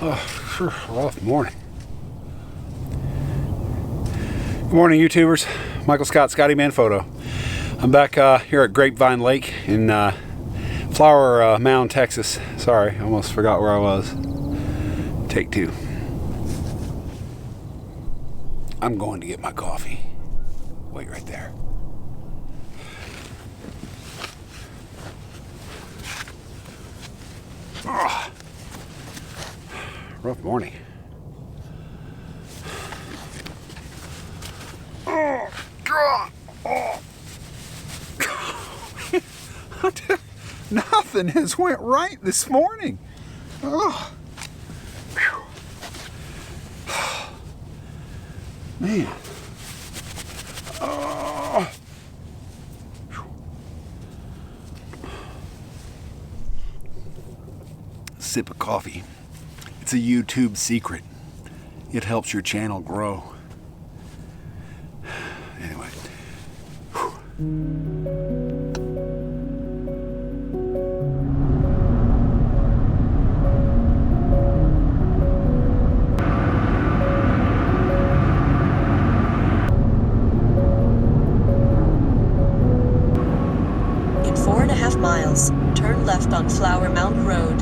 Rough morning. Good morning, YouTubers. Michael Scott, Scotty Man Photo. I'm back here at Grapevine Lake in Flower Mound, Texas. Sorry, I almost forgot where I was. Take two. I'm going to get my coffee. Wait right there. Oh, rough morning. Oh, God. Oh. Nothing has went right this morning. Oh. Man. Oh. Sip of coffee. It's a YouTube secret. It helps your channel grow. Anyway. In 4.5 miles, turn left on Flower Mound Road.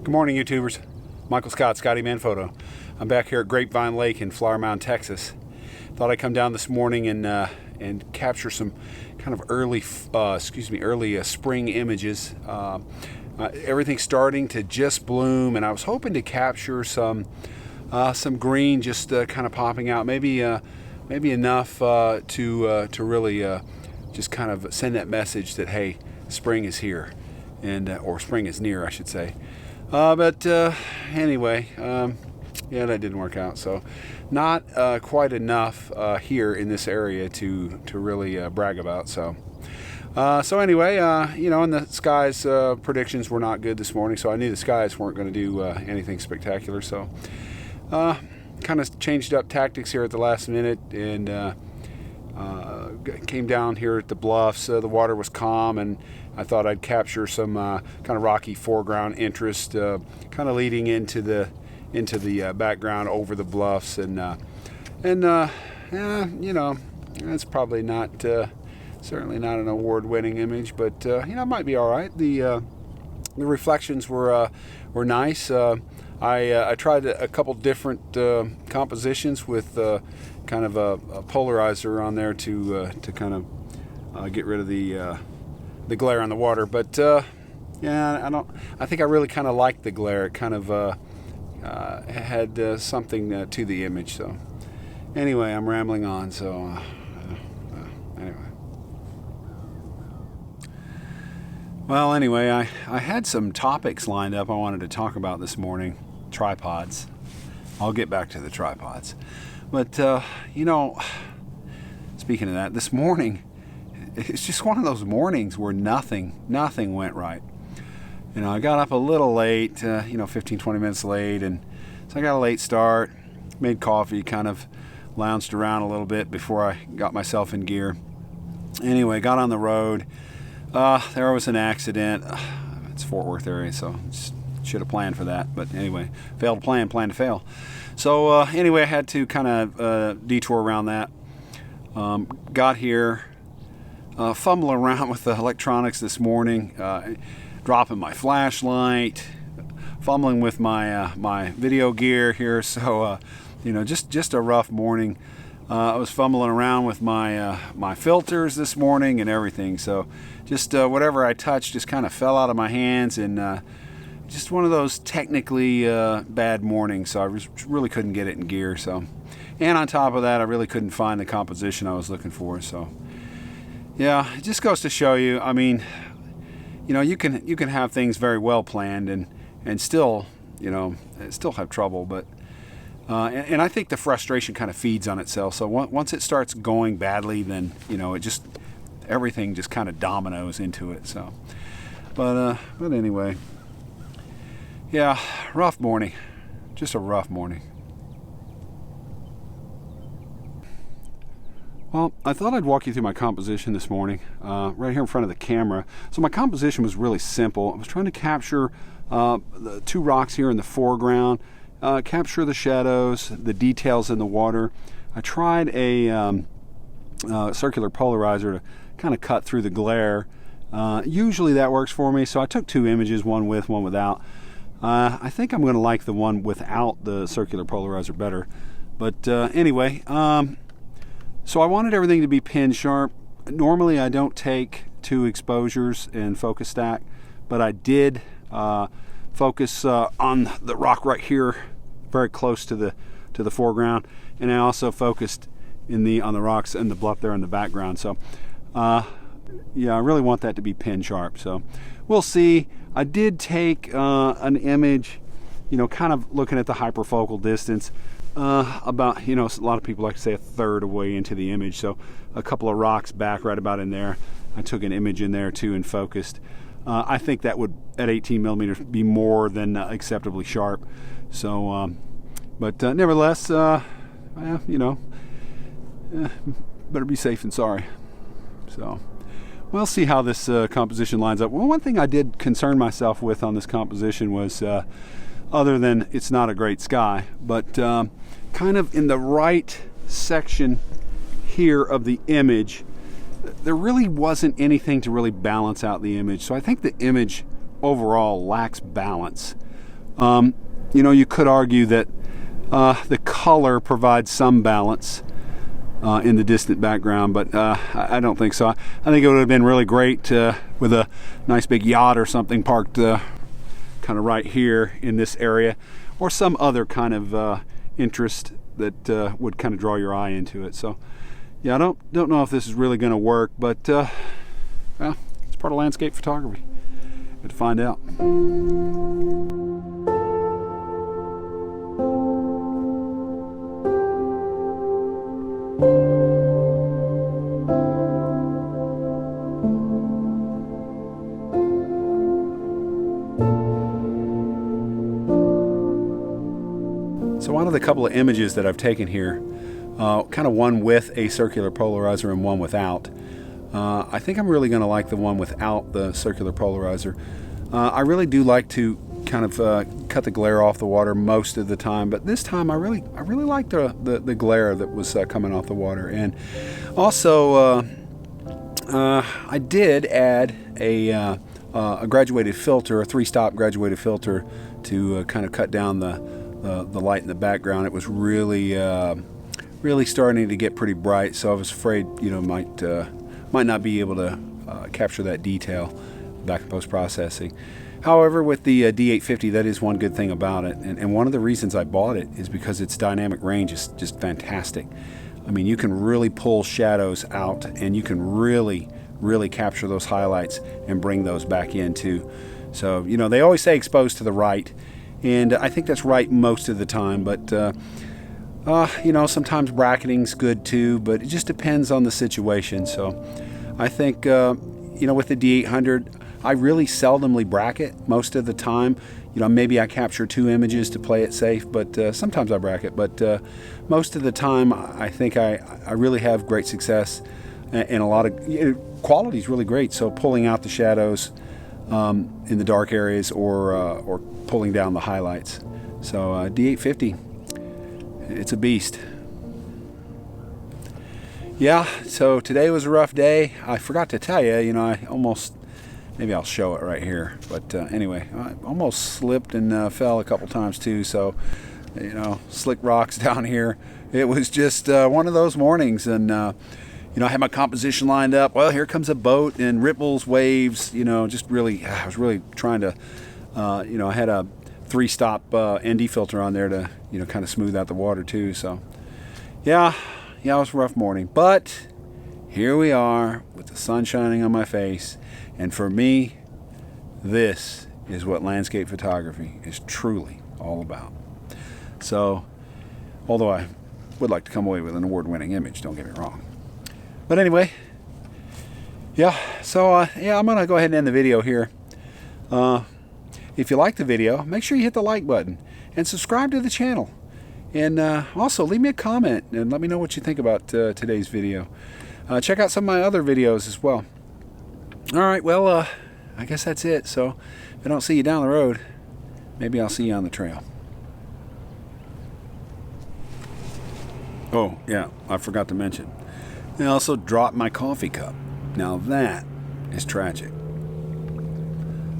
Good morning, YouTubers. Michael Scott, Scotty Man Photo. I'm back here at Grapevine Lake in Flower Mound, Texas. Thought I'd come down this morning and capture some kind of early spring images. Everything's starting to just bloom, and I was hoping to capture some green just kind of popping out. Maybe enough to really just kind of send that message that hey, spring is here, and or spring is near, I should say. But anyway, yeah, that didn't work out. So not quite enough here in this area to really brag about. So anyway, and the skies predictions were not good this morning. So I knew the skies weren't going to do anything spectacular. So kind of changed up tactics here at the last minute and came down here at the bluffs. The water was calm, and I thought I'd capture some kind of rocky foreground interest, kind of leading into the background over the bluffs, and it's probably not certainly not an award-winning image, but it might be all right. The reflections were nice. I tried a couple different compositions with kind of a polarizer on there to kind of get rid of the glare on the water, but yeah, I think I really kind of liked the glare. It kind of had something to the image. So anyway, I'm rambling on. So anyway, well, anyway, I had some topics lined up I wanted to talk about this morning. Tripods. I'll get back to the tripods, but speaking of that, this morning it's just one of those mornings where nothing went right. You know, I got up a little late, 15-20 minutes late, and so I got a late start, made coffee, kind of lounged around a little bit before I got myself in gear. Anyway, got on the road. There was an accident. It's Fort Worth area, so should have planned for that. But anyway, failed to plan to fail. So anyway, I had to kind of detour around that. Got here, fumbling around with the electronics this morning, dropping my flashlight, fumbling with my video gear here. So just a rough morning. I was fumbling around with my filters this morning and everything. So just whatever I touched just kind of fell out of my hands, and just one of those technically bad mornings. So I really couldn't get it in gear. So, and on top of that, I really couldn't find the composition I was looking for. So yeah, it just goes to show you. I mean, you can have things very well planned and still have trouble, but. And I think the frustration kind of feeds on itself. So once it starts going badly, then everything just kind of dominoes into it. So, but anyway, yeah, rough morning, just a rough morning. Well, I thought I'd walk you through my composition this morning, right here in front of the camera. So my composition was really simple. I was trying to capture the two rocks here in the foreground. Capture the shadows, the details in the water. I tried a circular polarizer to kind of cut through the glare. Usually that works for me, so I took two images, one with, one without. I think I'm going to like the one without the circular polarizer better. But anyway, so I wanted everything to be pin sharp. Normally I don't take two exposures and focus stack, but I did focus on the rock right here, very close to the foreground, and I also focused on the rocks and the bluff there in the background. So yeah, I really want that to be pin sharp. So we'll see. I did take an image, kind of looking at the hyperfocal distance, about, a lot of people like to say a third away into the image. So a couple of rocks back, right about in there. I took an image in there too and focused. I think that would, at 18 millimeters, be more than acceptably sharp. So, but nevertheless, better be safe than sorry. So, we'll see how this composition lines up. Well, one thing I did concern myself with on this composition was, other than it's not a great sky, but kind of in the right section here of the image, there really wasn't anything to really balance out the image. So I think the image overall lacks balance. You could argue that the color provides some balance in the distant background, but I don't think so. I think it would have been really great with a nice big yacht or something parked kind of right here in this area, or some other kind of interest that would kind of draw your eye into it. So yeah, I don't know if this is really going to work, but well, it's part of landscape photography. Good to find out. So out of the couple of images that I've taken here, kind of one with a circular polarizer and one without, I think I'm really going to like the one without the circular polarizer. I really do like to kind of cut the glare off the water most of the time, but this time I really like the glare that was coming off the water. And also I did add a graduated filter, a 3-stop graduated filter, to kind of cut down the light in the background. It was really starting to get pretty bright, so I was afraid might not be able to capture that detail back in post-processing. However, with the D850, that is one good thing about it, and one of the reasons I bought it is because its dynamic range is just fantastic. I mean, you can really pull shadows out, and you can really capture those highlights and bring those back in too. So they always say exposed to the right, and I think that's right most of the time, but sometimes bracketing's good too, but it just depends on the situation. So I think, you know, with the D800, I really seldomly bracket most of the time. You know, maybe I capture 2 images to play it safe, but sometimes I bracket. But most of the time, I think I really have great success, and a lot of quality is really great. So pulling out the shadows in the dark areas, or pulling down the highlights. So D850, it's a beast. Yeah, so today was a rough day. I forgot to tell you, you know, I almost, maybe I'll show it right here. But anyway, I almost slipped and fell a couple times too. So, you know, slick rocks down here. It was just one of those mornings. And, you know, I had my composition lined up. Well, here comes a boat and ripples, waves, you know, just really, I was really trying to, you know, I had a 3-stop ND filter on there to, you know, kind of smooth out the water too. So, yeah, it was a rough morning. But here we are with the sun shining on my face. And for me, this is what landscape photography is truly all about. So, although I would like to come away with an award-winning image, don't get me wrong. But anyway, yeah, so yeah, I'm gonna go ahead and end the video here. If you like the video, make sure you hit the like button and subscribe to the channel. And also leave me a comment and let me know what you think about today's video. Check out some of my other videos as well. All right, well, I guess that's it. So if I don't see you down the road, maybe I'll see you on the trail. Oh, yeah, I forgot to mention. I also dropped my coffee cup. Now that is tragic.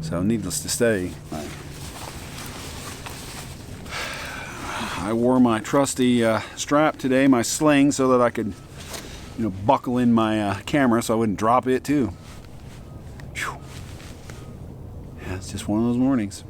So needless to say, I wore my trusty strap today, my sling, so that I could, you know, buckle in my camera so I wouldn't drop it too. Whew. Yeah, it's just one of those mornings.